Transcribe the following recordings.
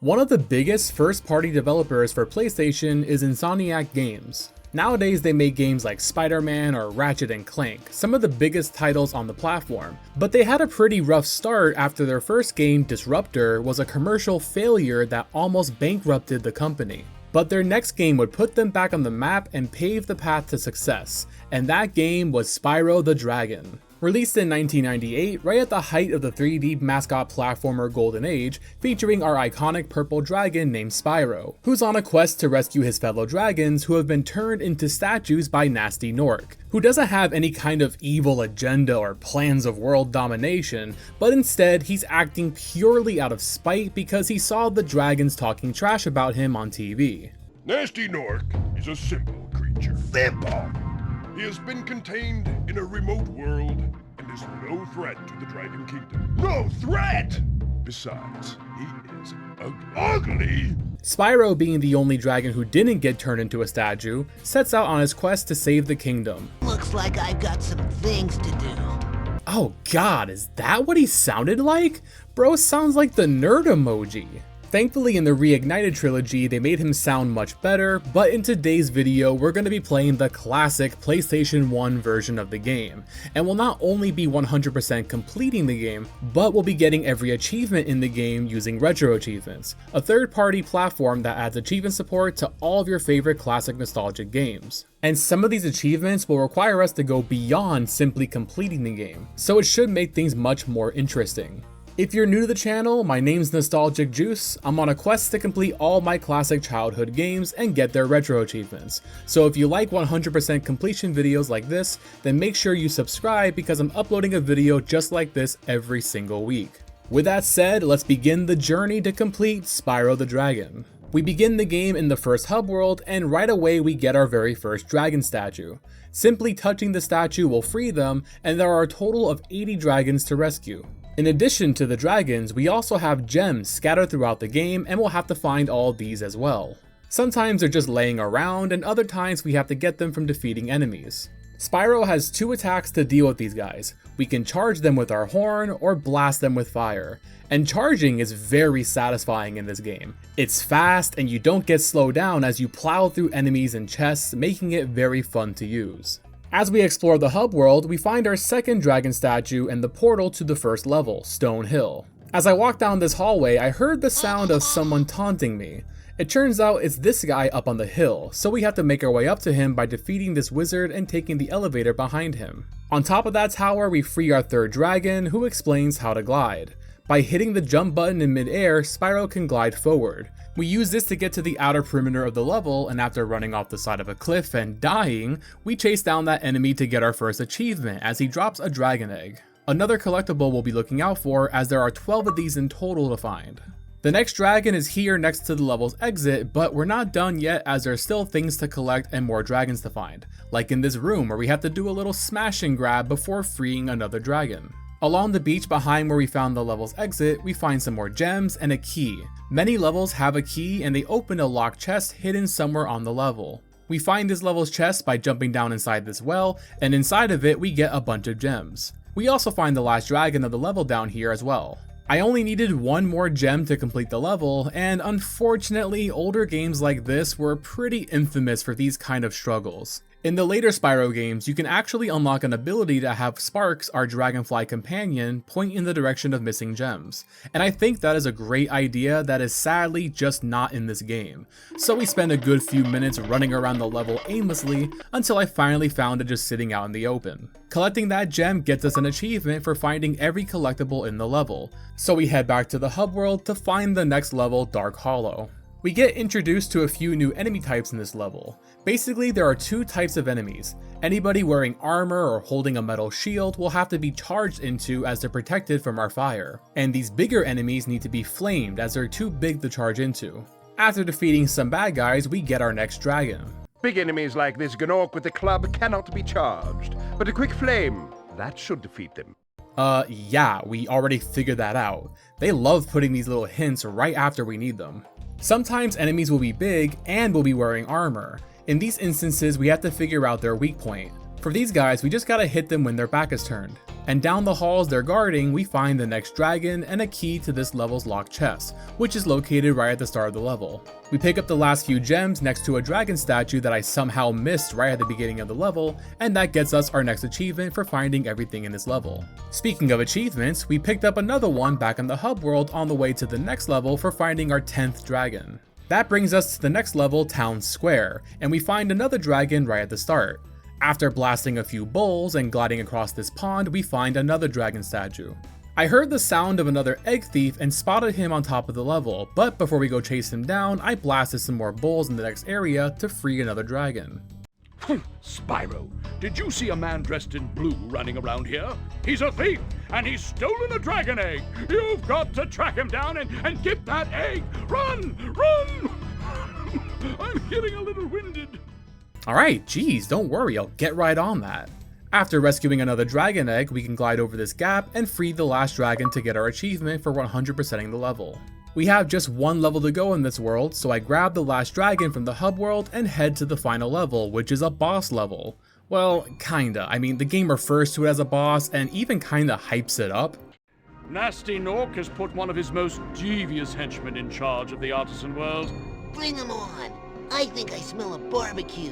One of the biggest first-party developers for PlayStation is Insomniac Games. Nowadays they make games like Spider-Man or Ratchet and Clank, some of the biggest titles on the platform. But they had a pretty rough start after their first game, Disruptor, was a commercial failure that almost bankrupted the company. But their next game would put them back on the map and pave the path to success, and that game was Spyro the Dragon. Released in 1998, right at the height of the 3D mascot platformer golden age, featuring our iconic purple dragon named Spyro, who's on a quest to rescue his fellow dragons who have been turned into statues by Nasty Nork, who doesn't have any kind of evil agenda or plans of world domination, but instead he's acting purely out of spite because he saw the dragons talking trash about him on TV. Nasty Nork is a simple creature. Simple! He has been contained in a remote world and is no threat to the Dragon Kingdom. No threat! Besides, he is ugly. Spyro, being the only dragon who didn't get turned into a statue, sets out on his quest to save the kingdom. Looks like I've got some things to do. Oh god, is that what he sounded like? Bro sounds like the nerd emoji. Thankfully in the Reignited trilogy they made him sound much better, but in today's video we're going to be playing the classic PlayStation 1 version of the game, and we'll not only be 100% completing the game, but we'll be getting every achievement in the game using Retro Achievements, a third-party platform that adds achievement support to all of your favorite classic nostalgic games. And some of these achievements will require us to go beyond simply completing the game, so it should make things much more interesting. If you're new to the channel, my name's Nostalgic Juice. I'm on a quest to complete all my classic childhood games and get their retro achievements. So if you like 100% completion videos like this, then make sure you subscribe because I'm uploading a video just like this every single week. With that said, let's begin the journey to complete Spyro the Dragon. We begin the game in the first hub world, and right away we get our very first dragon statue. Simply touching the statue will free them, and there are a total of 80 dragons to rescue. In addition to the dragons, we also have gems scattered throughout the game, and we'll have to find all of these as well. Sometimes they're just laying around, and other times we have to get them from defeating enemies. Spyro has two attacks to deal with these guys. We can charge them with our horn or blast them with fire. And charging is very satisfying in this game. It's fast and you don't get slowed down as you plow through enemies and chests, making it very fun to use. As we explore the hub world, we find our second dragon statue and the portal to the first level, Stone Hill. As I walked down this hallway, I heard the sound of someone taunting me. It turns out it's this guy up on the hill, so we have to make our way up to him by defeating this wizard and taking the elevator behind him. On top of that tower, we free our third dragon, who explains how to glide. By hitting the jump button in mid-air, Spyro can glide forward. We use this to get to the outer perimeter of the level, and after running off the side of a cliff and dying, we chase down that enemy to get our first achievement as he drops a dragon egg. Another collectible we'll be looking out for, as there are 12 of these in total to find. The next dragon is here next to the level's exit, but we're not done yet as there are still things to collect and more dragons to find, like in this room where we have to do a little smash and grab before freeing another dragon. Along the beach behind where we found the level's exit, we find some more gems and a key. Many levels have a key and they open a locked chest hidden somewhere on the level. We find this level's chest by jumping down inside this well, and inside of it we get a bunch of gems. We also find the last dragon of the level down here as well. I only needed one more gem to complete the level, and unfortunately older games like this were pretty infamous for these kind of struggles. In the later Spyro games, you can actually unlock an ability to have Sparks, our dragonfly companion, point in the direction of missing gems. And I think that is a great idea that is sadly just not in this game. So we spent a good few minutes running around the level aimlessly until I finally found it just sitting out in the open. Collecting that gem gets us an achievement for finding every collectible in the level. So we head back to the hub world to find the next level, Dark Hollow. We get introduced to a few new enemy types in this level. Basically, there are two types of enemies. Anybody wearing armor or holding a metal shield will have to be charged into as they're protected from our fire. And these bigger enemies need to be flamed as they're too big to charge into. After defeating some bad guys, we get our next dragon. Big enemies like this Gnorc with a club cannot be charged, but a quick flame, that should defeat them. Yeah, we already figured that out. They love putting these little hints right after we need them. Sometimes enemies will be big and will be wearing armor. In these instances, we have to figure out their weak point. For these guys, we just gotta hit them when their back is turned. And down the halls they're guarding, we find the next dragon and a key to this level's locked chest, which is located right at the start of the level. We pick up the last few gems next to a dragon statue that I somehow missed right at the beginning of the level, and that gets us our next achievement for finding everything in this level. Speaking of achievements, we picked up another one back in the hub world on the way to the next level for finding our 10th dragon. That brings us to the next level, Town Square, and we find another dragon right at the start. After blasting a few bowls and gliding across this pond, we find another dragon statue. I heard the sound of another egg thief and spotted him on top of the level, but before we go chase him down, I blasted some more bowls in the next area to free another dragon. Spyro, did you see a man dressed in blue running around here? He's a thief, and he's stolen a dragon egg! You've got to track him down and get that egg! Run! Run! I'm getting a little winded. Alright, geez, don't worry, I'll get right on that. After rescuing another dragon egg, we can glide over this gap and free the last dragon to get our achievement for 100%ing the level. We have just one level to go in this world, so I grab the last dragon from the hub world and head to the final level, which is a boss level. Well, kinda. I mean, the game refers to it as a boss and even kinda hypes it up. Nasty Nork has put one of his most devious henchmen in charge of the artisan world. Bring him on. I think I smell a barbecue.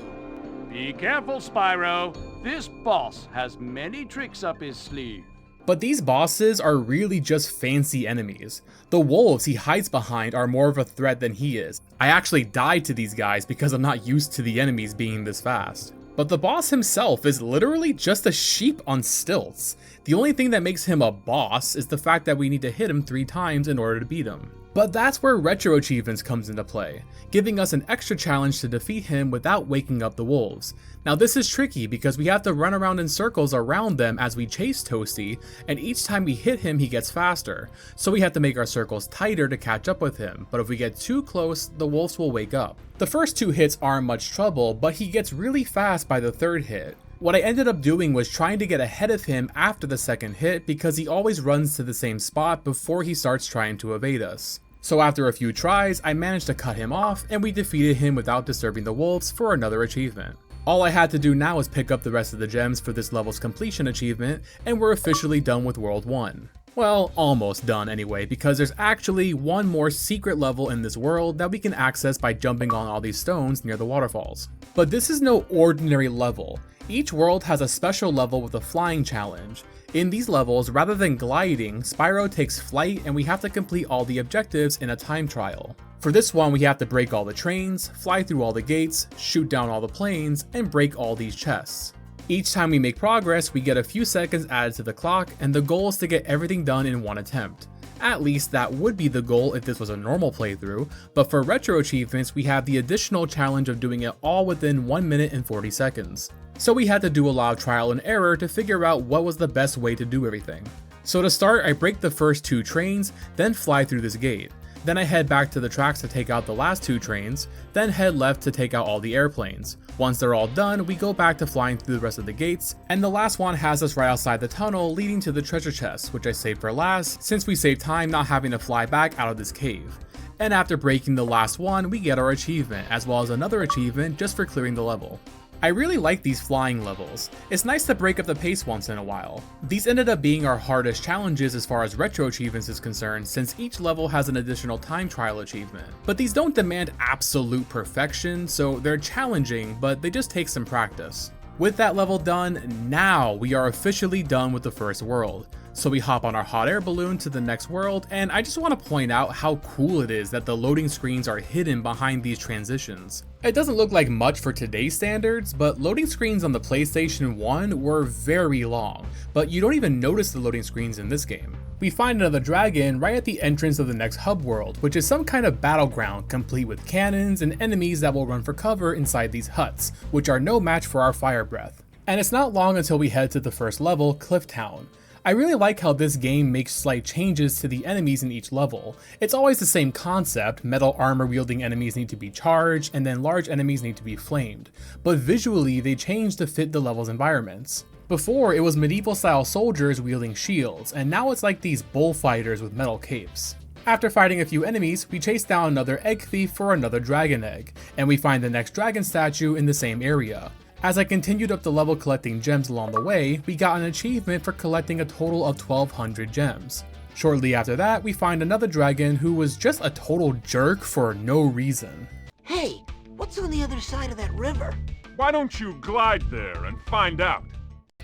Be careful, Spyro. This boss has many tricks up his sleeve. But these bosses are really just fancy enemies. The wolves he hides behind are more of a threat than he is. I actually died to these guys because I'm not used to the enemies being this fast. But the boss himself is literally just a sheep on stilts. The only thing that makes him a boss is the fact that we need to hit him 3 times in order to beat him. But that's where retro achievements comes into play, giving us an extra challenge to defeat him without waking up the wolves. Now this is tricky because we have to run around in circles around them as we chase Toasty, and each time we hit him he gets faster, so we have to make our circles tighter to catch up with him, but if we get too close, the wolves will wake up. The first 2 hits aren't much trouble, but he gets really fast by the 3rd hit. What I ended up doing was trying to get ahead of him after the 2nd hit because he always runs to the same spot before he starts trying to evade us. So after a few tries, I managed to cut him off and we defeated him without disturbing the wolves for another achievement. All I had to do now is pick up the rest of the gems for this level's completion achievement and we're officially done with World 1. Well, almost done anyway, because there's actually one more secret level in this world that we can access by jumping on all these stones near the waterfalls. But this is no ordinary level. Each world has a special level with a flying challenge. In these levels, rather than gliding, Spyro takes flight and we have to complete all the objectives in a time trial. For this one, we have to break all the trains, fly through all the gates, shoot down all the planes, and break all these chests. Each time we make progress, we get a few seconds added to the clock, and the goal is to get everything done in one attempt. At least that would be the goal if this was a normal playthrough, but for retro achievements, we have the additional challenge of doing it all within 1 minute and 40 seconds. So we had to do a lot of trial and error to figure out what was the best way to do everything. So to start, I break the first 2 trains, then fly through this gate. Then I head back to the tracks to take out the last 2 trains, then head left to take out all the airplanes. Once they're all done, we go back to flying through the rest of the gates, and the last one has us right outside the tunnel leading to the treasure chest, which I saved for last, since we save time not having to fly back out of this cave. And after breaking the last one, we get our achievement, as well as another achievement just for clearing the level. I really like these flying levels. It's nice to break up the pace once in a while. These ended up being our hardest challenges as far as retro achievements is concerned, since each level has an additional time trial achievement. But these don't demand absolute perfection, so they're challenging, but they just take some practice. With that level done, now we are officially done with the first world. So we hop on our hot air balloon to the next world, and I just want to point out how cool it is that the loading screens are hidden behind these transitions. It doesn't look like much for today's standards, but loading screens on the PlayStation 1 were very long, but you don't even notice the loading screens in this game. We find another dragon right at the entrance of the next hub world, which is some kind of battleground complete with cannons and enemies that will run for cover inside these huts, which are no match for our fire breath. And it's not long until we head to the first level, Cliff Town. I really like how this game makes slight changes to the enemies in each level. It's always the same concept, metal armor wielding enemies need to be charged, and then large enemies need to be flamed. But visually, they change to fit the level's environments. Before, it was medieval style soldiers wielding shields, and now it's like these bullfighters with metal capes. After fighting a few enemies, we chase down another egg thief for another dragon egg, and we find the next dragon statue in the same area. As I continued up the level collecting gems along the way, we got an achievement for collecting a total of 1200 gems. Shortly after that, we find another dragon who was just a total jerk for no reason. Hey, what's on the other side of that river? Why don't you glide there and find out?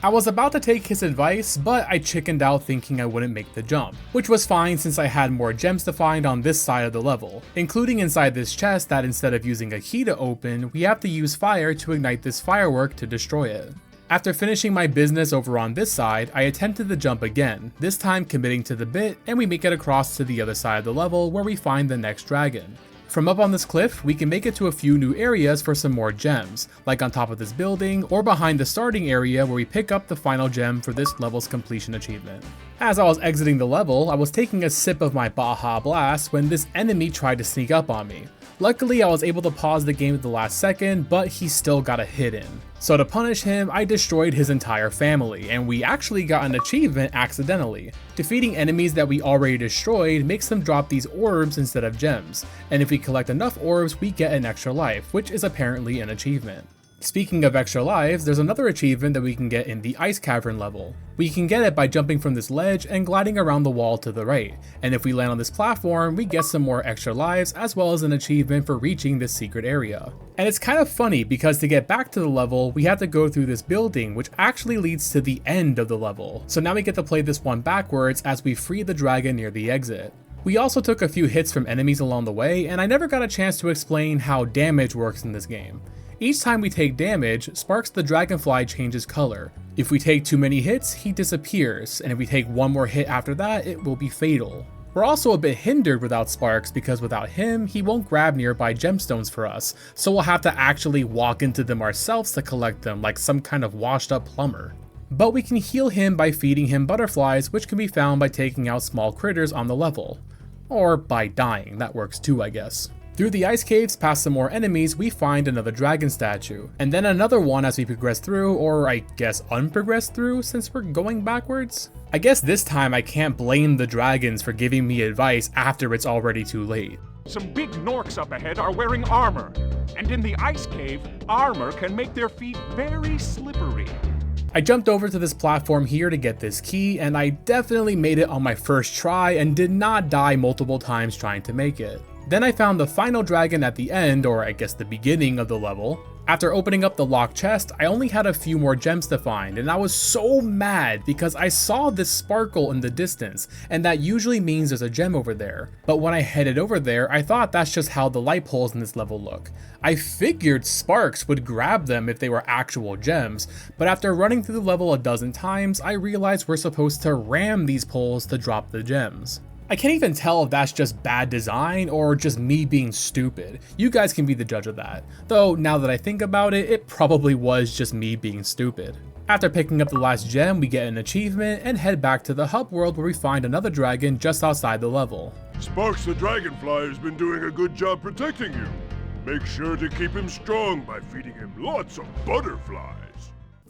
I was about to take his advice, but I chickened out thinking I wouldn't make the jump, which was fine since I had more gems to find on this side of the level, including inside this chest that instead of using a key to open, we have to use fire to ignite this firework to destroy it. After finishing my business over on this side, I attempted the jump again, this time committing to the bit, and we make it across to the other side of the level where we find the next dragon. From up on this cliff, we can make it to a few new areas for some more gems, like on top of this building, or behind the starting area where we pick up the final gem for this level's completion achievement. As I was exiting the level, I was taking a sip of my Baja Blast when this enemy tried to sneak up on me. Luckily, I was able to pause the game at the last second, but he still got a hit in. So to punish him, I destroyed his entire family, and we actually got an achievement accidentally. Defeating enemies that we already destroyed makes them drop these orbs instead of gems, and if we collect enough orbs, we get an extra life, which is apparently an achievement. Speaking of extra lives, there's another achievement that we can get in the ice cavern level. We can get it by jumping from this ledge and gliding around the wall to the right, and if we land on this platform, we get some more extra lives as well as an achievement for reaching this secret area. And it's kind of funny because to get back to the level, we have to go through this building, which actually leads to the end of the level. So now we get to play this one backwards as we free the dragon near the exit. We also took a few hits from enemies along the way, and I never got a chance to explain how damage works in this game. Each time we take damage, Sparks the Dragonfly changes color. If we take too many hits, he disappears, and if we take one more hit after that, it will be fatal. We're also a bit hindered without Sparks because without him, he won't grab nearby gemstones for us, so we'll have to actually walk into them ourselves to collect them like some kind of washed up plumber. But we can heal him by feeding him butterflies, which can be found by taking out small critters on the level. Or by dying, that works too, I guess. Through the ice caves, past some more enemies, we find another dragon statue, and then another one as we progress through, or I guess unprogress through since we're going backwards? I guess this time I can't blame the dragons for giving me advice after it's already too late. Some big Norks up ahead are wearing armor, and in the ice cave, armor can make their feet very slippery. I jumped over to this platform here to get this key, and I definitely made it on my first try and did not die multiple times trying to make it. Then I found the final dragon at the end, or I guess the beginning of the level. After opening up the locked chest, I only had a few more gems to find, and I was so mad because I saw this sparkle in the distance, and that usually means there's a gem over there. But when I headed over there, I thought that's just how the light poles in this level look. I figured Sparks would grab them if they were actual gems, but after running through the level a dozen times, I realized we're supposed to ram these poles to drop the gems. I can't even tell if that's just bad design or just me being stupid. You guys can be the judge of that. Though now that I think about it, it probably was just me being stupid. After picking up the last gem, we get an achievement and head back to the hub world where we find another dragon just outside the level. Sparks the Dragonfly has been doing a good job protecting you. Make sure to keep him strong by feeding him lots of butterflies.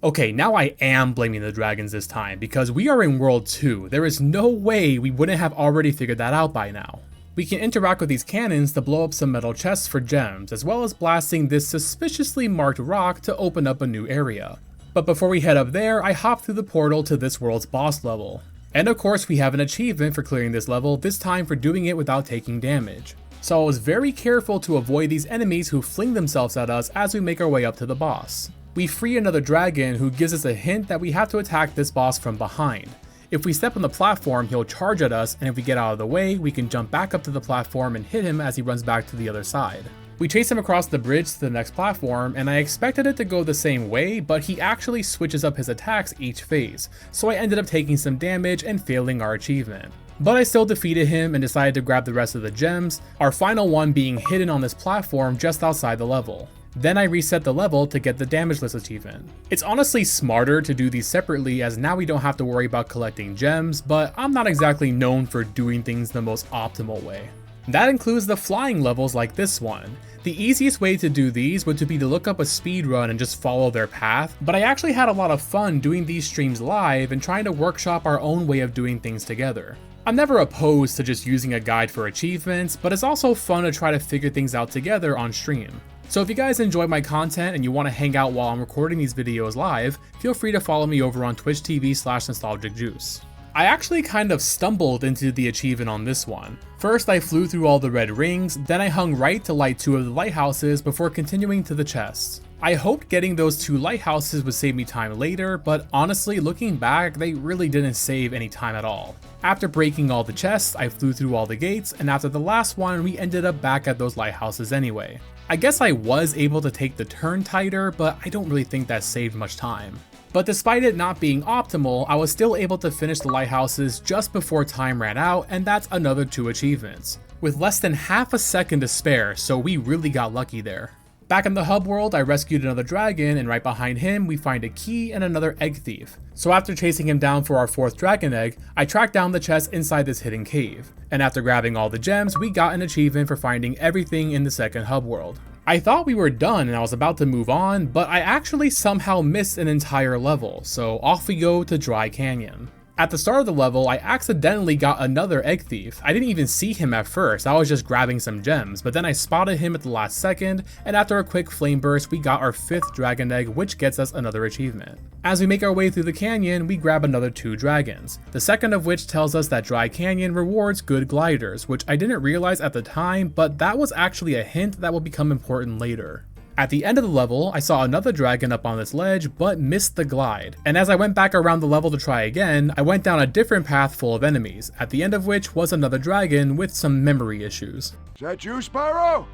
Okay, now I am blaming the dragons this time, because we are in World 2. There is no way we wouldn't have already figured that out by now. We can interact with these cannons to blow up some metal chests for gems, as well as blasting this suspiciously marked rock to open up a new area. But before we head up there, I hop through the portal to this world's boss level. And of course we have an achievement for clearing this level, this time for doing it without taking damage. So I was very careful to avoid these enemies who fling themselves at us as we make our way up to the boss. We free another dragon who gives us a hint that we have to attack this boss from behind. If we step on the platform, he'll charge at us, and if we get out of the way, we can jump back up to the platform and hit him as he runs back to the other side. We chase him across the bridge to the next platform, and I expected it to go the same way, but he actually switches up his attacks each phase, so I ended up taking some damage and failing our achievement. But I still defeated him and decided to grab the rest of the gems, our final one being hidden on this platform just outside the level. Then I reset the level to get the damageless achievement. It's honestly smarter to do these separately as now we don't have to worry about collecting gems, but I'm not exactly known for doing things the most optimal way. That includes the flying levels like this one. The easiest way to do these would be to look up a speed run and just follow their path, but I actually had a lot of fun doing these streams live and trying to workshop our own way of doing things together. I'm never opposed to just using a guide for achievements, but it's also fun to try to figure things out together on stream. So if you guys enjoy my content and you want to hang out while I'm recording these videos live, feel free to follow me over on twitch.tv/nostalgicjuice. I actually kind of stumbled into the achievement on this one. First I flew through all the red rings, then I hung right to light 2 of the lighthouses before continuing to the chests. I hoped getting those 2 lighthouses would save me time later, but honestly looking back, they really didn't save any time at all. After breaking all the chests, I flew through all the gates, and after the last one, we ended up back at those lighthouses anyway. I guess I was able to take the turn tighter, but I don't really think that saved much time. But despite it not being optimal, I was still able to finish the lighthouses just before time ran out, and that's another 2 achievements, with less than half a second to spare, so we really got lucky there. Back in the hub world, I rescued another dragon, and right behind him we find a key and another egg thief. So after chasing him down for our 4th dragon egg, I tracked down the chest inside this hidden cave. And after grabbing all the gems, we got an achievement for finding everything in the 2nd hub world. I thought we were done and I was about to move on, but I actually somehow missed an entire level, so off we go to Dry Canyon. At the start of the level, I accidentally got another egg thief. I didn't even see him at first, I was just grabbing some gems, but then I spotted him at the last second, and after a quick flame burst, we got our 5th dragon egg, which gets us another achievement. As we make our way through the canyon, we grab another 2 dragons, the second of which tells us that Dry Canyon rewards good gliders, which I didn't realize at the time, but that was actually a hint that will become important later. At the end of the level, I saw another dragon up on this ledge, but missed the glide. And as I went back around the level to try again, I went down a different path full of enemies, at the end of which was another dragon with some memory issues. Is that you, Spyro?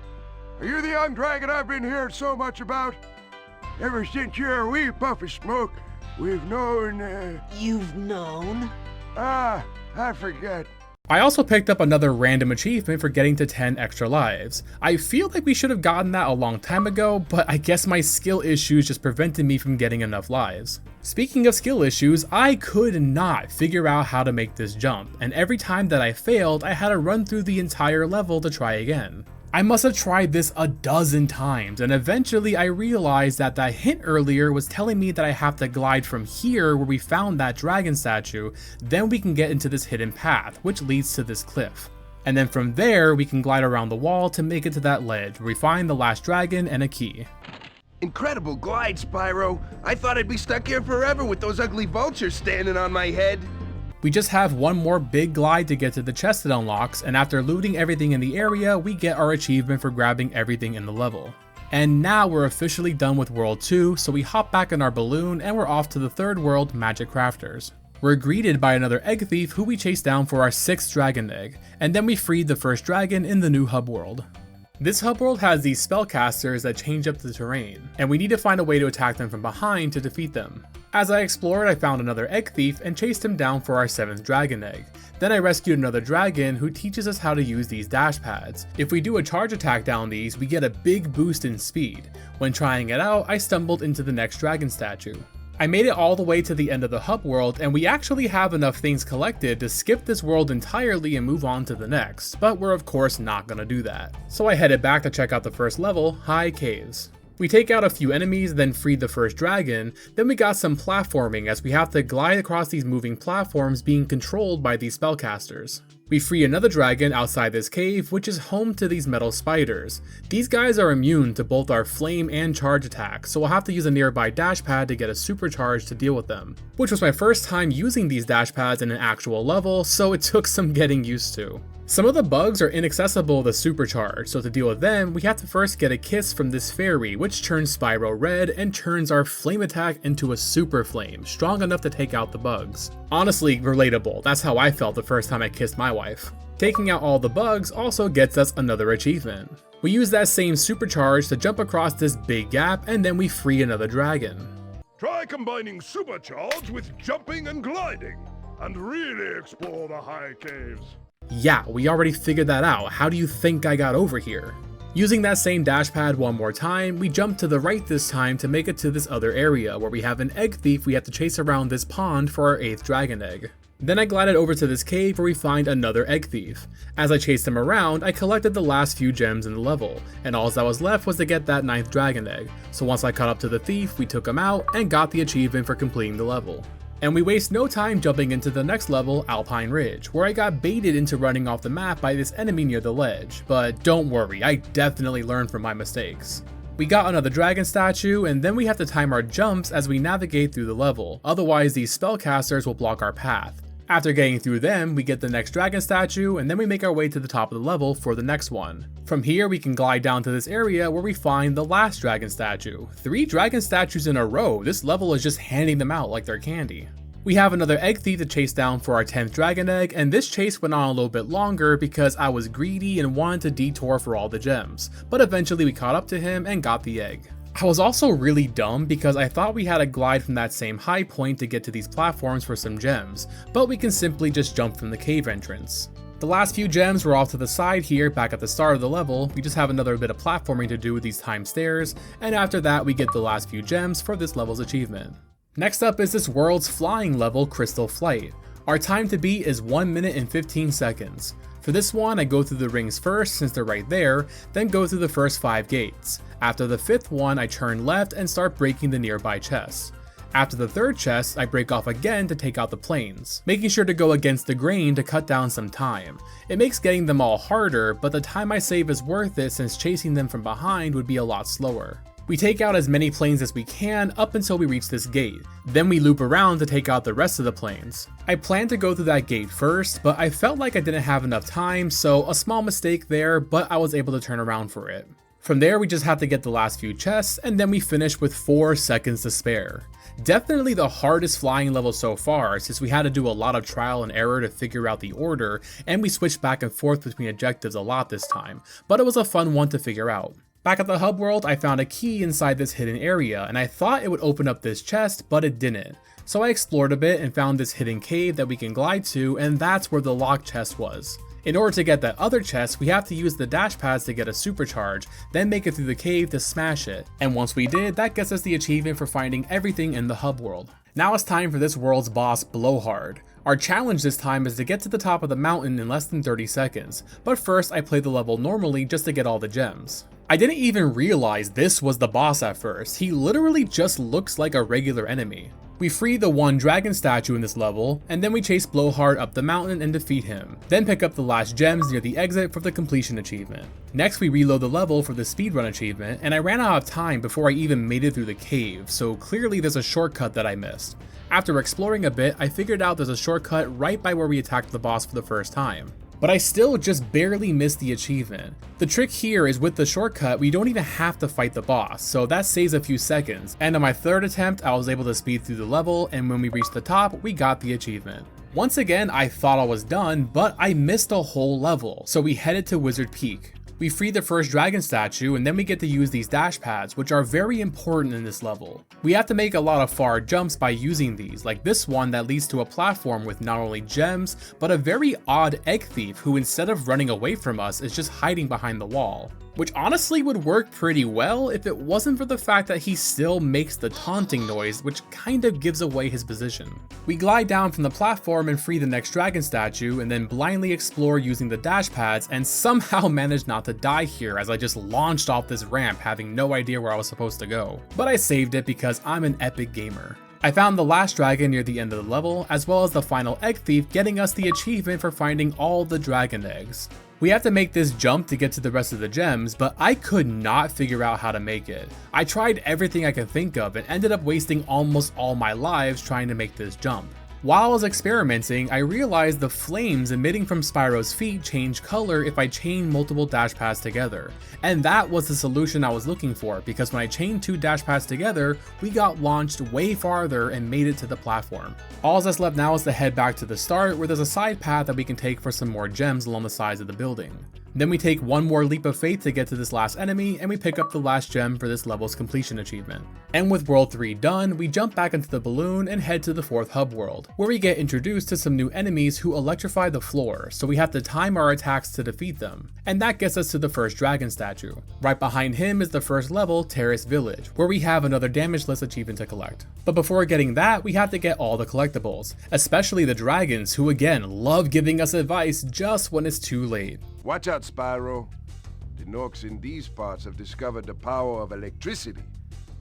Are you the young dragon I've been hearing so much about? Ever since you're a wee puff of smoke, we've known, You've known? I forget. I also picked up another random achievement for getting to 10 extra lives. I feel like we should have gotten that a long time ago, but I guess my skill issues just prevented me from getting enough lives. Speaking of skill issues, I could not figure out how to make this jump, and every time that I failed, I had to run through the entire level to try again. I must have tried this a dozen times, and eventually I realized that that hint earlier was telling me that I have to glide from here where we found that dragon statue, then we can get into this hidden path, which leads to this cliff. And then from there, we can glide around the wall to make it to that ledge, where we find the last dragon and a key. Incredible glide, Spyro. I thought I'd be stuck here forever with those ugly vultures standing on my head. We just have one more big glide to get to the chest it unlocks, and after looting everything in the area, we get our achievement for grabbing everything in the level. And now we're officially done with World 2, so we hop back in our balloon and we're off to the 3rd world, Magic Crafters. We're greeted by another egg thief who we chase down for our 6th dragon egg, and then we freed the 1st dragon in the new hub world. This hub world has these spellcasters that change up the terrain, and we need to find a way to attack them from behind to defeat them. As I explored, I found another egg thief and chased him down for our 7th dragon egg. Then I rescued another dragon who teaches us how to use these dash pads. If we do a charge attack down these, we get a big boost in speed. When trying it out, I stumbled into the next dragon statue. I made it all the way to the end of the hub world, and we actually have enough things collected to skip this world entirely and move on to the next, but we're of course not gonna do that. So I headed back to check out the first level, High Caves. We take out a few enemies, then freed the 1st dragon, then we got some platforming as we have to glide across these moving platforms being controlled by these spellcasters. We free another dragon outside this cave, which is home to these metal spiders. These guys are immune to both our flame and charge attacks, so we'll have to use a nearby dash pad to get a supercharge to deal with them. Which was my first time using these dash pads in an actual level, so it took some getting used to. Some of the bugs are inaccessible to supercharge, so to deal with them, we have to first get a kiss from this fairy, which turns Spyro red and turns our flame attack into a super flame, strong enough to take out the bugs. Honestly, relatable, that's how I felt the first time I kissed my wife. Taking out all the bugs also gets us another achievement. We use that same supercharge to jump across this big gap, and then we free another dragon. Try combining supercharge with jumping and gliding, and really explore the high caves. Yeah, we already figured that out. How do you think I got over here? Using that same dash pad one more time, we jump to the right this time to make it to this other area where we have an egg thief we have to chase around this pond for our 8th dragon egg. Then I glided over to this cave where we find another egg thief. As I chased him around, I collected the last few gems in the level, and all that was left was to get that 9th dragon egg. So once I caught up to the thief, we took him out and got the achievement for completing the level. And we waste no time jumping into the next level, Alpine Ridge, where I got baited into running off the map by this enemy near the ledge, but don't worry, I definitely learned from my mistakes. We got another dragon statue, and then we have to time our jumps as we navigate through the level, otherwise these spellcasters will block our path. After getting through them, we get the next dragon statue, and then we make our way to the top of the level for the next one. From here, we can glide down to this area where we find the last dragon statue. 3 dragon statues in a row, this level is just handing them out like they're candy. We have another egg thief to chase down for our 10th dragon egg, and this chase went on a little bit longer because I was greedy and wanted to detour for all the gems, but eventually we caught up to him and got the egg. I was also really dumb because I thought we had to glide from that same high point to get to these platforms for some gems, but we can simply just jump from the cave entrance. The last few gems were off to the side here back at the start of the level. We just have another bit of platforming to do with these timed stairs, and after that we get the last few gems for this level's achievement. Next up is this world's flying level, Crystal Flight. Our time to beat is 1 minute and 15 seconds. For this one, I go through the rings first since they're right there, then go through the first 5 gates. After the 5th one, I turn left and start breaking the nearby chests. After the 3rd chest, I break off again to take out the planes, making sure to go against the grain to cut down some time. It makes getting them all harder, but the time I save is worth it since chasing them from behind would be a lot slower. We take out as many planes as we can up until we reach this gate, then we loop around to take out the rest of the planes. I planned to go through that gate first, but I felt like I didn't have enough time, so a small mistake there, but I was able to turn around for it. From there we just have to get the last few chests, and then we finish with 4 seconds to spare. Definitely the hardest flying level so far, since we had to do a lot of trial and error to figure out the order, and we switched back and forth between objectives a lot this time, but it was a fun one to figure out. Back at the hub world, I found a key inside this hidden area, and I thought it would open up this chest, but it didn't. So I explored a bit and found this hidden cave that we can glide to, and that's where the locked chest was. In order to get that other chest, we have to use the dash pads to get a supercharge, then make it through the cave to smash it. And once we did, that gets us the achievement for finding everything in the hub world. Now it's time for this world's boss, Blowhard. Our challenge this time is to get to the top of the mountain in less than 30 seconds, but first I play the level normally just to get all the gems. I didn't even realize this was the boss at first. He literally just looks like a regular enemy. We free the 1 dragon statue in this level, and then we chase Blowhard up the mountain and defeat him, then pick up the last gems near the exit for the completion achievement. Next we reload the level for the speedrun achievement, and I ran out of time before I even made it through the cave, so clearly there's a shortcut that I missed. After exploring a bit, I figured out there's a shortcut right by where we attacked the boss for the first time. But I still just barely missed the achievement. The trick here is with the shortcut, we don't even have to fight the boss, so that saves a few seconds, and on my 3rd attempt, I was able to speed through the level, and when we reached the top, we got the achievement. Once again, I thought I was done, but I missed a whole level, so we headed to Wizard Peak. We free the first dragon statue, and then we get to use these dash pads, which are very important in this level. We have to make a lot of far jumps by using these, like this one that leads to a platform with not only gems, but a very odd egg thief who instead of running away from us is just hiding behind the wall. Which honestly would work pretty well if it wasn't for the fact that he still makes the taunting noise, which kind of gives away his position. We glide down from the platform and free the next dragon statue, and then blindly explore using the dash pads, and somehow manage not to die here as I just launched off this ramp having no idea where I was supposed to go. But I saved it because I'm an epic gamer. I found the last dragon near the end of the level, as well as the final egg thief, getting us the achievement for finding all the dragon eggs. We have to make this jump to get to the rest of the gems, but I could not figure out how to make it. I tried everything I could think of and ended up wasting almost all my lives trying to make this jump. While I was experimenting, I realized the flames emitting from Spyro's feet change color if I chain multiple dash pads together. And that was the solution I was looking for, because when I chained 2 dash pads together, we got launched way farther and made it to the platform. All that's left now is to head back to the start, where there's a side path that we can take for some more gems along the sides of the building. Then we take one more leap of faith to get to this last enemy, and we pick up the last gem for this level's completion achievement. And with World 3 done, we jump back into the balloon and head to the 4th hub world, where we get introduced to some new enemies who electrify the floor, so we have to time our attacks to defeat them. And that gets us to the first dragon statue. Right behind him is the first level, Terrace Village, where we have another damageless achievement to collect. But before getting that, we have to get all the collectibles, especially the dragons, who again love giving us advice just when it's too late. Watch out, Spyro. The Norks in these parts have discovered the power of electricity,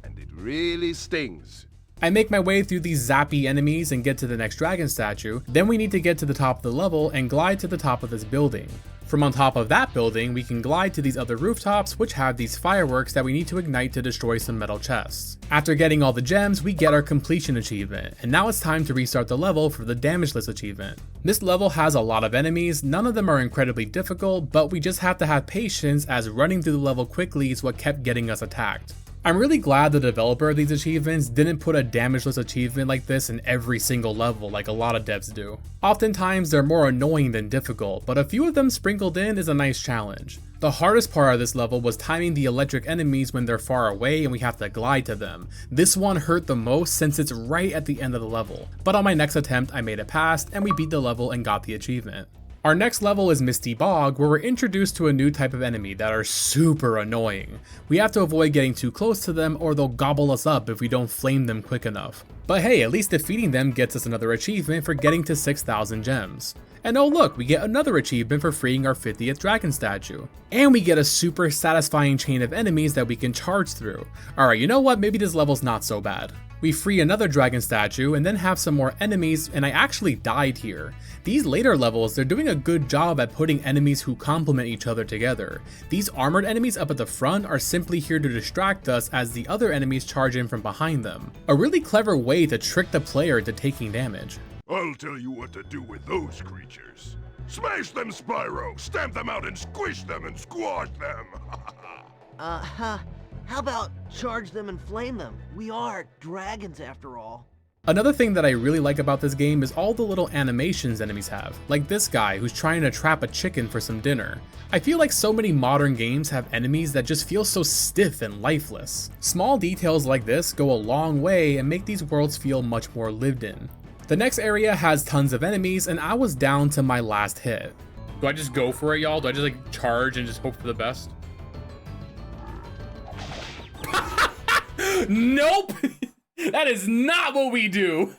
and it really stings. I make my way through these zappy enemies and get to the next dragon statue, then we need to get to the top of the level and glide to the top of this building. From on top of that building, we can glide to these other rooftops, which have these fireworks that we need to ignite to destroy some metal chests. After getting all the gems, we get our completion achievement, and now it's time to restart the level for the damageless achievement. This level has a lot of enemies, none of them are incredibly difficult, but we just have to have patience as running through the level quickly is what kept getting us attacked. I'm really glad the developer of these achievements didn't put a damageless achievement like this in every single level like a lot of devs do. Oftentimes they're more annoying than difficult, but a few of them sprinkled in is a nice challenge. The hardest part of this level was timing the electric enemies when they're far away and we have to glide to them. This one hurt the most since it's right at the end of the level, but on my next attempt I made it past and we beat the level and got the achievement. Our next level is Misty Bog, where we're introduced to a new type of enemy that are super annoying. We have to avoid getting too close to them or they'll gobble us up if we don't flame them quick enough. But hey, at least defeating them gets us another achievement for getting to 6,000 gems. And oh look, we get another achievement for freeing our 50th dragon statue. And we get a super satisfying chain of enemies that we can charge through. Alright, you know what, maybe this level's not so bad. We free another dragon statue and then have some more enemies, and I actually died here. These later levels, they're doing a good job at putting enemies who complement each other together. These armored enemies up at the front are simply here to distract us as the other enemies charge in from behind them. A really clever way to trick the player into taking damage. I'll tell you what to do with those creatures. Smash them, Spyro! Stamp them out and squish them and squash them! How about charge them and flame them? We are dragons after all. Another thing that I really like about this game is all the little animations enemies have, like this guy who's trying to trap a chicken for some dinner. I feel like so many modern games have enemies that just feel so stiff and lifeless. Small details like this go a long way and make these worlds feel much more lived in. The next area has tons of enemies and I was down to my last hit. Do I just go for it, y'all? Do I just like charge and just hope for the best? Nope! That is not what we do!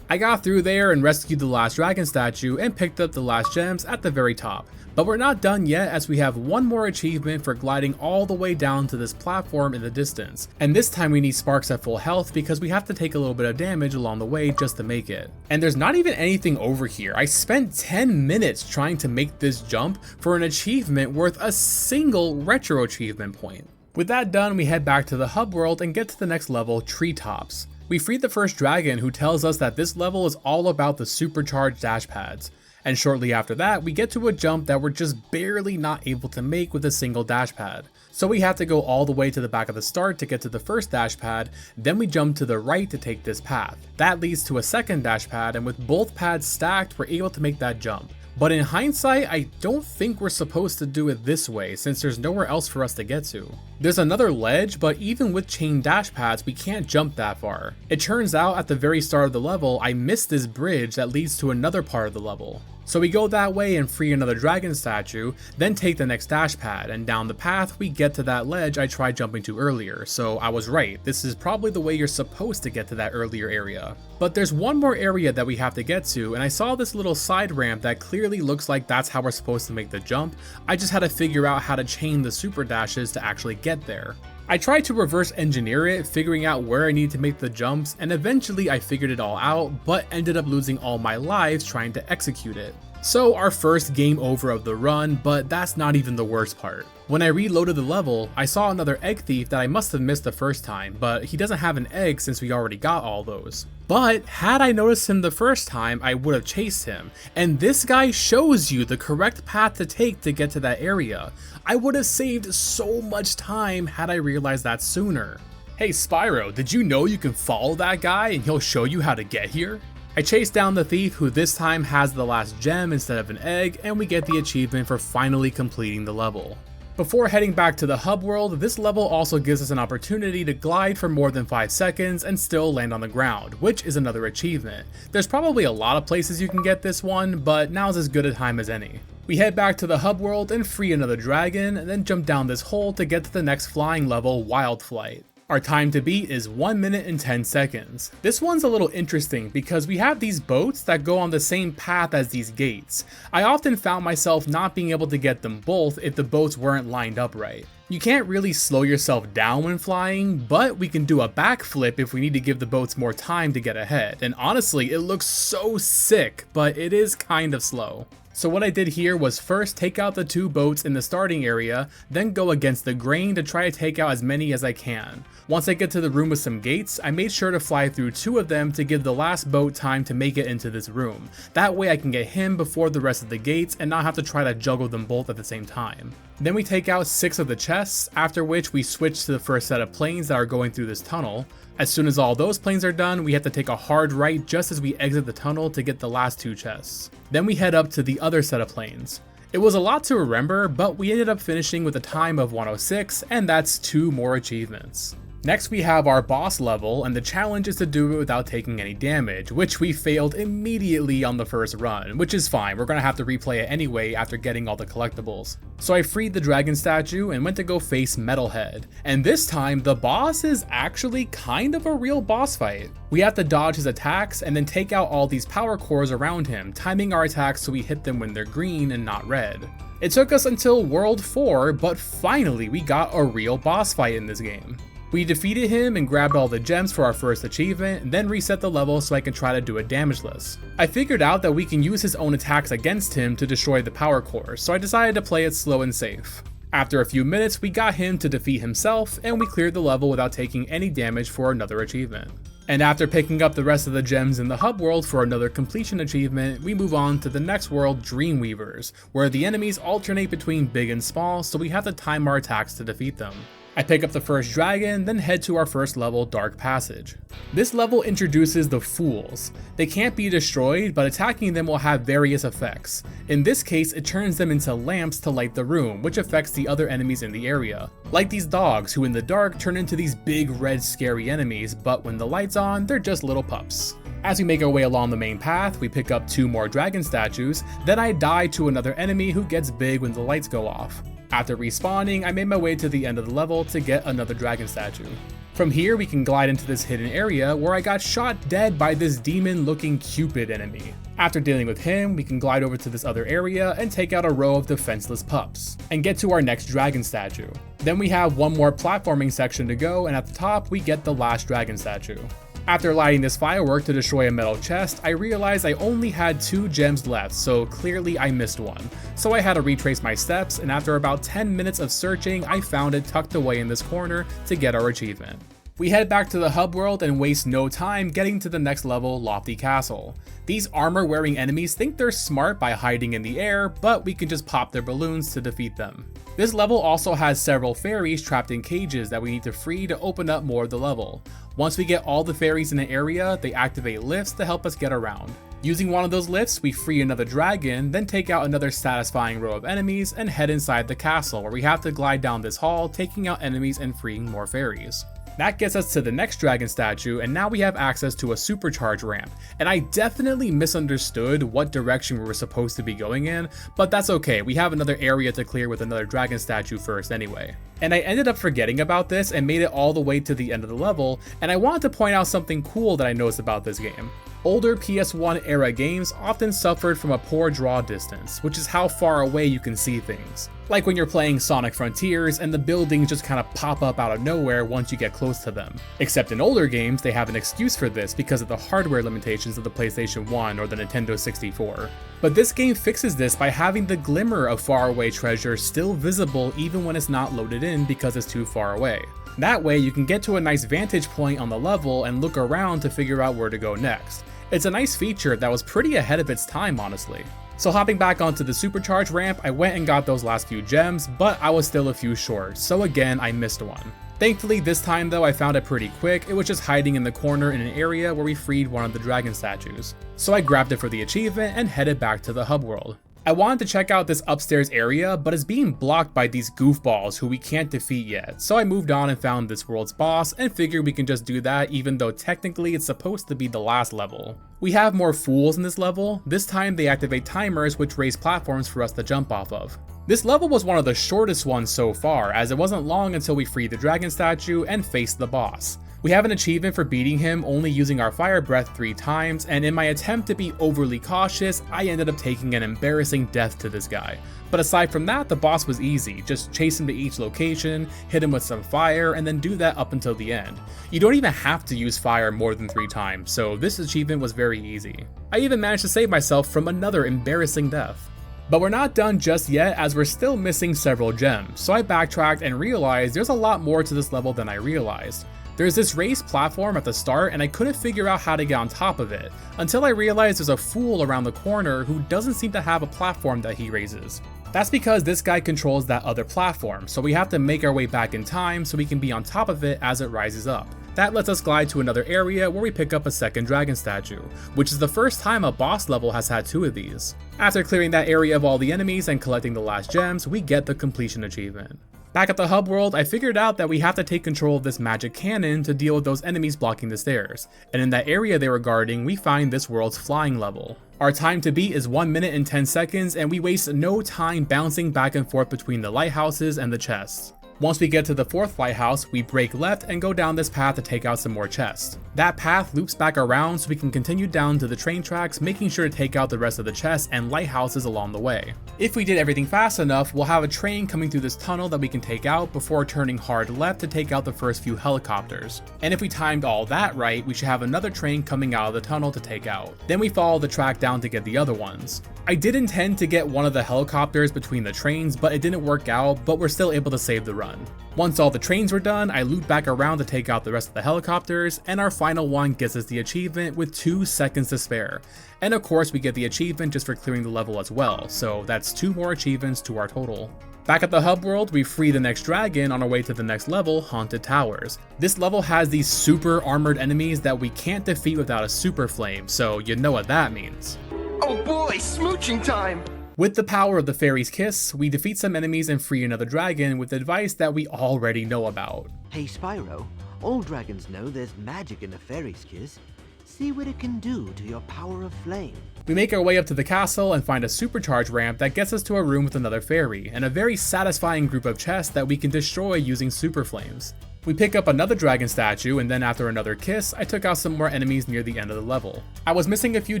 I got through there and rescued the last dragon statue and picked up the last gems at the very top. But we're not done yet as we have one more achievement for gliding all the way down to this platform in the distance. And this time we need Sparks at full health because we have to take a little bit of damage along the way just to make it. And there's not even anything over here. I spent 10 minutes trying to make this jump for an achievement worth a single retro achievement point. With that done, we head back to the hub world and get to the next level, Treetops. We freed the first dragon who tells us that this level is all about the supercharged dash pads. And shortly after that, we get to a jump that we're just barely not able to make with a single dash pad. So we have to go all the way to the back of the start to get to the first dash pad, then we jump to the right to take this path. That leads to a second dash pad, and with both pads stacked, we're able to make that jump. But in hindsight, I don't think we're supposed to do it this way since there's nowhere else for us to get to. There's another ledge, but even with chain dash pads, we can't jump that far. It turns out at the very start of the level, I missed this bridge that leads to another part of the level. So we go that way and free another dragon statue, then take the next dash pad, and down the path we get to that ledge I tried jumping to earlier, so I was right, this is probably the way you're supposed to get to that earlier area. But there's one more area that we have to get to, and I saw this little side ramp that clearly looks like that's how we're supposed to make the jump. I just had to figure out how to chain the super dashes to actually get there. I tried to reverse engineer it, figuring out where I need to make the jumps, and eventually I figured it all out, but ended up losing all my lives trying to execute it. So our first game over of the run, but that's not even the worst part. When I reloaded the level, I saw another egg thief that I must have missed the first time, but he doesn't have an egg since we already got all those. But had I noticed him the first time, I would have chased him, and this guy shows you the correct path to take to get to that area. I would have saved so much time had I realized that sooner. Hey Spyro, did you know you can follow that guy and he'll show you how to get here? I chase down the thief who this time has the last gem instead of an egg, and we get the achievement for finally completing the level. Before heading back to the hub world, this level also gives us an opportunity to glide for more than 5 seconds and still land on the ground, which is another achievement. There's probably a lot of places you can get this one, but now's as good a time as any. We head back to the hub world and free another dragon, and then jump down this hole to get to the next flying level, Wild Flight. Our time to beat is 1 minute and 10 seconds. This one's a little interesting because we have these boats that go on the same path as these gates. I often found myself not being able to get them both if the boats weren't lined up right. You can't really slow yourself down when flying, but we can do a backflip if we need to give the boats more time to get ahead, and honestly, it looks so sick, but it is kind of slow. So what I did here was first take out the 2 boats in the starting area, then go against the grain to try to take out as many as I can. Once I get to the room with some gates, I made sure to fly through 2 of them to give the last boat time to make it into this room. That way I can get him before the rest of the gates and not have to try to juggle them both at the same time. Then we take out 6 of the chests, after which we switch to the first set of planes that are going through this tunnel. As soon as all those planes are done, we have to take a hard right just as we exit the tunnel to get the last 2 chests. Then we head up to the other set of planes. It was a lot to remember, but we ended up finishing with a time of 106, and that's 2 more achievements. Next we have our boss level, and the challenge is to do it without taking any damage, which we failed immediately on the first run, which is fine, we're gonna have to replay it anyway after getting all the collectibles. So I freed the dragon statue and went to go face Metalhead, and this time the boss is actually kind of a real boss fight. We have to dodge his attacks and then take out all these power cores around him, timing our attacks so we hit them when they're green and not red. It took us until World 4, but finally we got a real boss fight in this game. We defeated him and grabbed all the gems for our first achievement, and then reset the level so I can try to do it damageless. I figured out that we can use his own attacks against him to destroy the power cores, so I decided to play it slow and safe. After a few minutes, we got him to defeat himself, and we cleared the level without taking any damage for another achievement. And after picking up the rest of the gems in the hub world for another completion achievement, we move on to the next world, Dreamweavers, where the enemies alternate between big and small, so we have to time our attacks to defeat them. I pick up the first dragon, then head to our first level, Dark Passage. This level introduces the Fools. They can't be destroyed, but attacking them will have various effects. In this case, it turns them into lamps to light the room, which affects the other enemies in the area. Like these dogs, who in the dark turn into these big red scary enemies, but when the light's on, they're just little pups. As we make our way along the main path, we pick up 2 more dragon statues, then I die to another enemy who gets big when the lights go off. After respawning, I made my way to the end of the level to get another dragon statue. From here, we can glide into this hidden area where I got shot dead by this demon-looking Cupid enemy. After dealing with him, we can glide over to this other area and take out a row of defenseless pups, and get to our next dragon statue. Then we have one more platforming section to go, and at the top, we get the last dragon statue. After lighting this firework to destroy a metal chest, I realized I only had 2 gems left, so clearly I missed one. So I had to retrace my steps, and after about 10 minutes of searching, I found it tucked away in this corner to get our achievement. We head back to the hub world and waste no time getting to the next level, Lofty Castle. These armor-wearing enemies think they're smart by hiding in the air, but we can just pop their balloons to defeat them. This level also has several fairies trapped in cages that we need to free to open up more of the level. Once we get all the fairies in the area, they activate lifts to help us get around. Using one of those lifts, we free another dragon, then take out another satisfying row of enemies and head inside the castle, where we have to glide down this hall, taking out enemies and freeing more fairies. That gets us to the next dragon statue, and now we have access to a supercharge ramp, and I definitely misunderstood what direction we were supposed to be going in, but that's okay, we have another area to clear with another dragon statue first anyway. And I ended up forgetting about this and made it all the way to the end of the level, and I wanted to point out something cool that I noticed about this game. Older PS1 era games often suffered from a poor draw distance, which is how far away you can see things. Like when you're playing Sonic Frontiers and the buildings just kind of pop up out of nowhere once you get close to them. Except in older games, they have an excuse for this because of the hardware limitations of the PlayStation 1 or the Nintendo 64. But this game fixes this by having the glimmer of faraway treasure still visible even when it's not loaded in because it's too far away. That way you can get to a nice vantage point on the level and look around to figure out where to go next. It's a nice feature that was pretty ahead of its time, honestly. So hopping back onto the supercharge ramp, I went and got those last few gems, but I was still a few short, so again I missed one. Thankfully this time though I found it pretty quick, it was just hiding in the corner in an area where we freed one of the dragon statues. So I grabbed it for the achievement and headed back to the hub world. I wanted to check out this upstairs area, but it's being blocked by these goofballs who we can't defeat yet, so I moved on and found this world's boss and figured we can just do that even though technically it's supposed to be the last level. We have more fools in this level. This time they activate timers which raise platforms for us to jump off of. This level was one of the shortest ones so far, as it wasn't long until we freed the dragon statue and faced the boss. We have an achievement for beating him only using our fire breath 3 times, and in my attempt to be overly cautious, I ended up taking an embarrassing death to this guy. But aside from that, the boss was easy. Just chase him to each location, hit him with some fire, and then do that up until the end. You don't even have to use fire more than 3 times, so this achievement was very easy. I even managed to save myself from another embarrassing death. But we're not done just yet, as we're still missing several gems, so I backtracked and realized there's a lot more to this level than I realized. There's this raised platform at the start and I couldn't figure out how to get on top of it, until I realized there's a fool around the corner who doesn't seem to have a platform that he raises. That's because this guy controls that other platform, so we have to make our way back in time so we can be on top of it as it rises up. That lets us glide to another area where we pick up a second dragon statue, which is the first time a boss level has had 2 of these. After clearing that area of all the enemies and collecting the last gems, we get the completion achievement. Back at the hub world, I figured out that we have to take control of this magic cannon to deal with those enemies blocking the stairs, and in that area they were guarding, we find this world's flying level. Our time to beat is 1 minute and 10 seconds, and we waste no time bouncing back and forth between the lighthouses and the chests. Once we get to the 4th lighthouse, we break left and go down this path to take out some more chests. That path loops back around so we can continue down to the train tracks, making sure to take out the rest of the chests and lighthouses along the way. If we did everything fast enough, we'll have a train coming through this tunnel that we can take out before turning hard left to take out the first few helicopters. And if we timed all that right, we should have another train coming out of the tunnel to take out. Then we follow the track down to get the other ones. I did intend to get one of the helicopters between the trains, but it didn't work out, but we're still able to save the run. Once all the trains were done, I loop back around to take out the rest of the helicopters, and our final one gets us the achievement with 2 seconds to spare. And of course we get the achievement just for clearing the level as well, so that's 2 more achievements to our total. Back at the hub world, we free the next dragon on our way to the next level, Haunted Towers. This level has these super armored enemies that we can't defeat without a super flame, so you know what that means. Oh boy, smooching time! With the power of the Fairy's Kiss, we defeat some enemies and free another dragon with advice that we already know about. Hey Spyro, all dragons know there's magic in the fairy's kiss. See what it can do to your power of flame. We make our way up to the castle and find a supercharge ramp that gets us to a room with another fairy, and a very satisfying group of chests that we can destroy using super flames. We pick up another dragon statue, and then after another kiss, I took out some more enemies near the end of the level. I was missing a few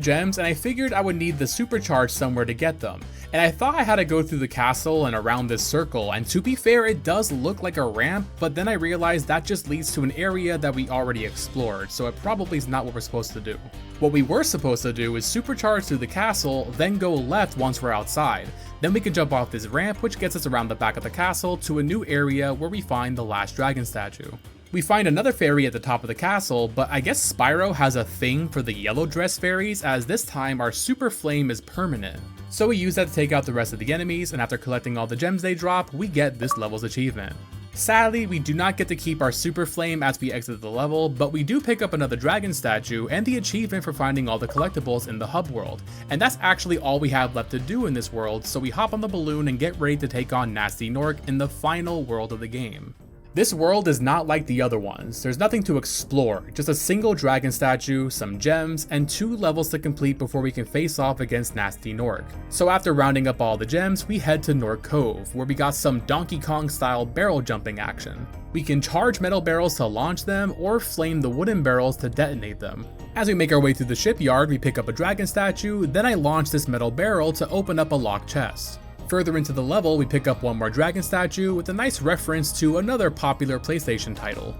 gems, and I figured I would need the supercharge somewhere to get them, and I thought I had to go through the castle and around this circle, and to be fair, it does look like a ramp, but then I realized that just leads to an area that we already explored, so it probably is not what we're supposed to do. What we were supposed to do is supercharge through the castle, then go left once we're outside. Then we can jump off this ramp, which gets us around the back of the castle to a new area where we find the last dragon statue. We find another fairy at the top of the castle, but I guess Spyro has a thing for the yellow dress fairies, as this time our super flame is permanent. So we use that to take out the rest of the enemies, and after collecting all the gems they drop, we get this level's achievement. Sadly, we do not get to keep our super flame as we exit the level, but we do pick up another dragon statue and the achievement for finding all the collectibles in the hub world, and that's actually all we have left to do in this world, so we hop on the balloon and get ready to take on Nasty Nork in the final world of the game. This world is not like the other ones. There's nothing to explore, just a single dragon statue, some gems, and 2 levels to complete before we can face off against Nasty Nork. So after rounding up all the gems, we head to Nork Cove, where we got some Donkey Kong style barrel jumping action. We can charge metal barrels to launch them, or flame the wooden barrels to detonate them. As we make our way through the shipyard, we pick up a dragon statue, then I launch this metal barrel to open up a locked chest. Further into the level, we pick up one more dragon statue with a nice reference to another popular PlayStation title.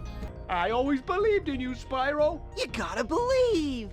I always believed in you, Spyro. You gotta believe!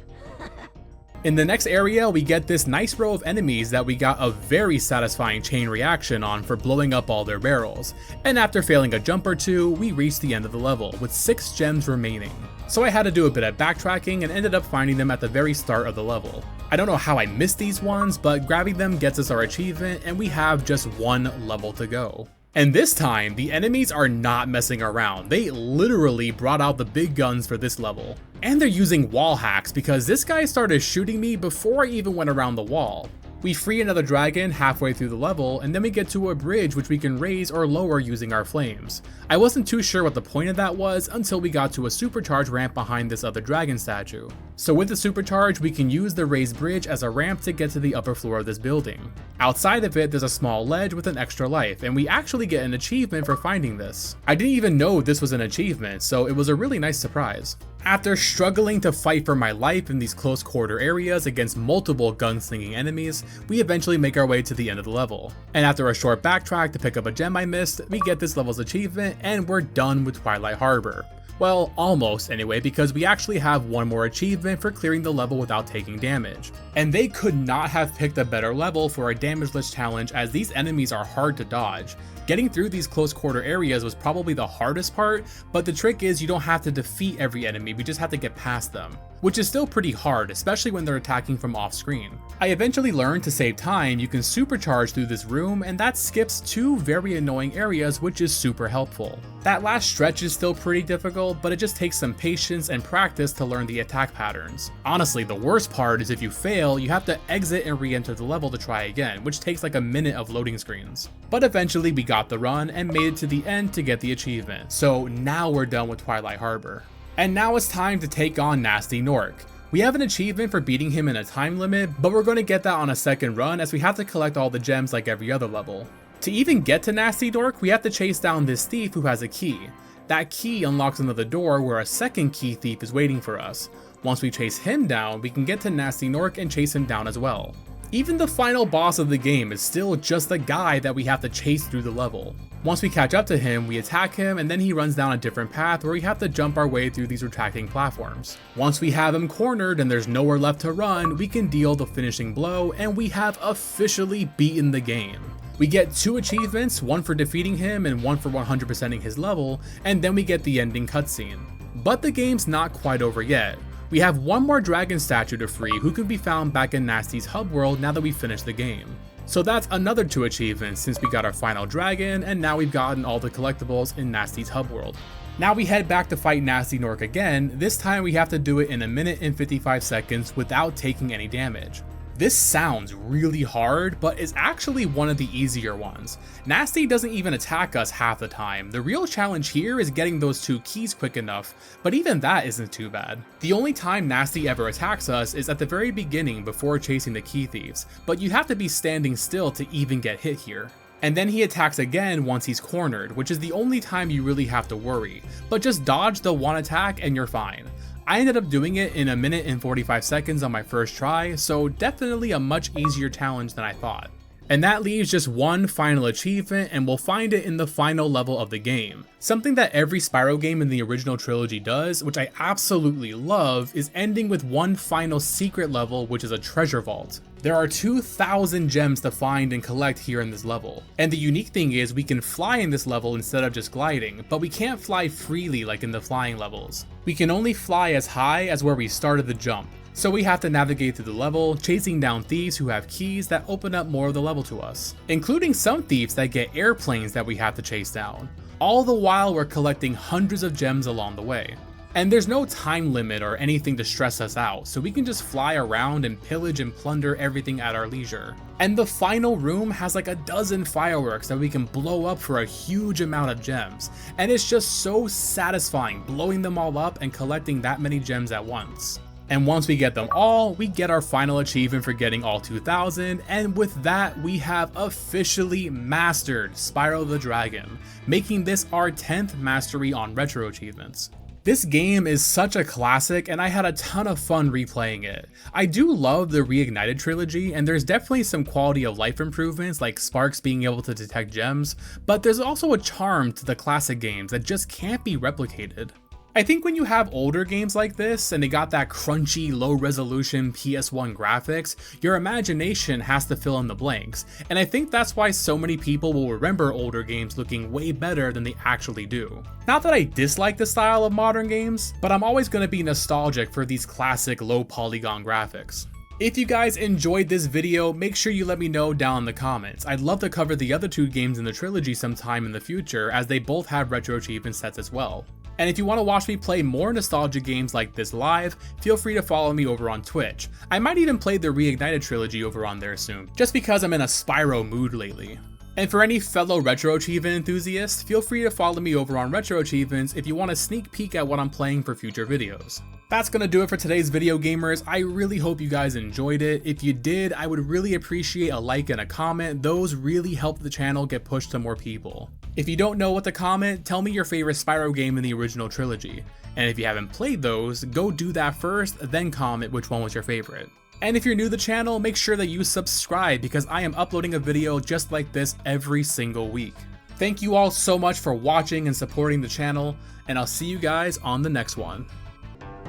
In the next area, we get this nice row of enemies that we got a very satisfying chain reaction on for blowing up all their barrels, and after failing a jump or 2, we reach the end of the level, with 6 gems remaining. So I had to do a bit of backtracking and ended up finding them at the very start of the level. I don't know how I missed these ones, but grabbing them gets us our achievement, and we have just 1 level to go. And this time, the enemies are not messing around. They literally brought out the big guns for this level. And they're using wall hacks, because this guy started shooting me before I even went around the wall. We free another dragon halfway through the level, and then we get to a bridge which we can raise or lower using our flames. I wasn't too sure what the point of that was until we got to a supercharge ramp behind this other dragon statue. So with the supercharge, we can use the raised bridge as a ramp to get to the upper floor of this building. Outside of it, there's a small ledge with an extra life, and we actually get an achievement for finding this. I didn't even know this was an achievement, so it was a really nice surprise. After struggling to fight for my life in these close quarter areas against multiple gunslinging enemies, we eventually make our way to the end of the level. And after a short backtrack to pick up a gem I missed, we get this level's achievement and we're done with Twilight Harbor. Well, almost anyway, because we actually have one more achievement for clearing the level without taking damage. And they could not have picked a better level for a damageless challenge, as these enemies are hard to dodge. Getting through these close quarter areas was probably the hardest part, but the trick is you don't have to defeat every enemy, we just have to get past them, which is still pretty hard, especially when they're attacking from off screen. I eventually learned to save time, you can supercharge through this room, and that skips 2 very annoying areas, which is super helpful. That last stretch is still pretty difficult, but it just takes some patience and practice to learn the attack patterns. Honestly, the worst part is if you fail, you have to exit and re-enter the level to try again, which takes like a minute of loading screens. But eventually we got the run and made it to the end to get the achievement, so now we're done with Twilight Harbor. And now it's time to take on Gnasty Gnorc. We have an achievement for beating him in a time limit, but we're going to get that on a second run as we have to collect all the gems like every other level. To even get to Gnasty Gnorc, we have to chase down this thief who has a key. That key unlocks another door where a second key thief is waiting for us. Once we chase him down, we can get to Gnasty Gnorc and chase him down as well. Even the final boss of the game is still just the guy that we have to chase through the level. Once we catch up to him, we attack him, and then he runs down a different path where we have to jump our way through these retracting platforms. Once we have him cornered and there's nowhere left to run, we can deal the finishing blow, and we have officially beaten the game. We get 2 achievements, one for defeating him and one for 100%ing his level, and then we get the ending cutscene. But the game's not quite over yet. We have one more dragon statue to free who can be found back in Gnasty's hub world now that we finished the game. So that's another 2 achievements since we got our final dragon, and now we've gotten all the collectibles in Gnasty's hub world. Now we head back to fight Gnasty Gnorc again. This time we have to do it in 1 minute and 55 seconds without taking any damage. This sounds really hard, but is actually one of the easier ones. Gnasty doesn't even attack us half the time. The real challenge here is getting those 2 keys quick enough, but even that isn't too bad. The only time Gnasty ever attacks us is at the very beginning before chasing the key thieves, but you have to be standing still to even get hit here. And then he attacks again once he's cornered, which is the only time you really have to worry, but just dodge the one attack and you're fine. I ended up doing it in 1 minute and 45 seconds on my first try, so definitely a much easier challenge than I thought. And that leaves just one final achievement, and we'll find it in the final level of the game. Something that every Spyro game in the original trilogy does, which I absolutely love, is ending with one final secret level, which is a treasure vault. There are 2,000 gems to find and collect here in this level. And the unique thing is we can fly in this level instead of just gliding, but we can't fly freely like in the flying levels. We can only fly as high as where we started the jump. So we have to navigate through the level, chasing down thieves who have keys that open up more of the level to us, including some thieves that get airplanes that we have to chase down. All the while we're collecting hundreds of gems along the way. And there's no time limit or anything to stress us out, so we can just fly around and pillage and plunder everything at our leisure. And the final room has like a dozen fireworks that we can blow up for a huge amount of gems, and it's just so satisfying blowing them all up and collecting that many gems at once. And once we get them all, we get our final achievement for getting all 2,000, and with that we have officially mastered Spyro the Dragon, making this our 10th mastery on retro achievements. This game is such a classic, and I had a ton of fun replaying it. I do love the Reignited trilogy, and there's definitely some quality of life improvements like Sparks being able to detect gems, but there's also a charm to the classic games that just can't be replicated. I think when you have older games like this, and they got that crunchy, low-resolution PS1 graphics, your imagination has to fill in the blanks, and I think that's why so many people will remember older games looking way better than they actually do. Not that I dislike the style of modern games, but I'm always going to be nostalgic for these classic low-polygon graphics. If you guys enjoyed this video, make sure you let me know down in the comments. I'd love to cover the other 2 games in the trilogy sometime in the future, as they both have retro achievement sets as well. And if you want to watch me play more nostalgia games like this live, feel free to follow me over on Twitch. I might even play the Reignited trilogy over on there soon, just because I'm in a Spyro mood lately. And for any fellow retro achievement enthusiasts, feel free to follow me over on Retro Achievements if you want a sneak peek at what I'm playing for future videos. That's gonna do it for today's video, gamers. I really hope you guys enjoyed it. If you did, I would really appreciate a like and a comment. Those really help the channel get pushed to more people. If you don't know what to comment, tell me your favorite Spyro game in the original trilogy. And if you haven't played those, go do that first, then comment which one was your favorite. And if you're new to the channel, make sure that you subscribe because I am uploading a video just like this every single week. Thank you all so much for watching and supporting the channel, and I'll see you guys on the next one.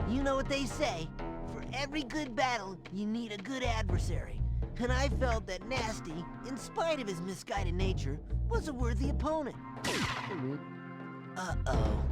You know what they say, for every good battle, you need a good adversary. And I felt that Nasty, in spite of his misguided nature, was a worthy opponent. Uh-oh.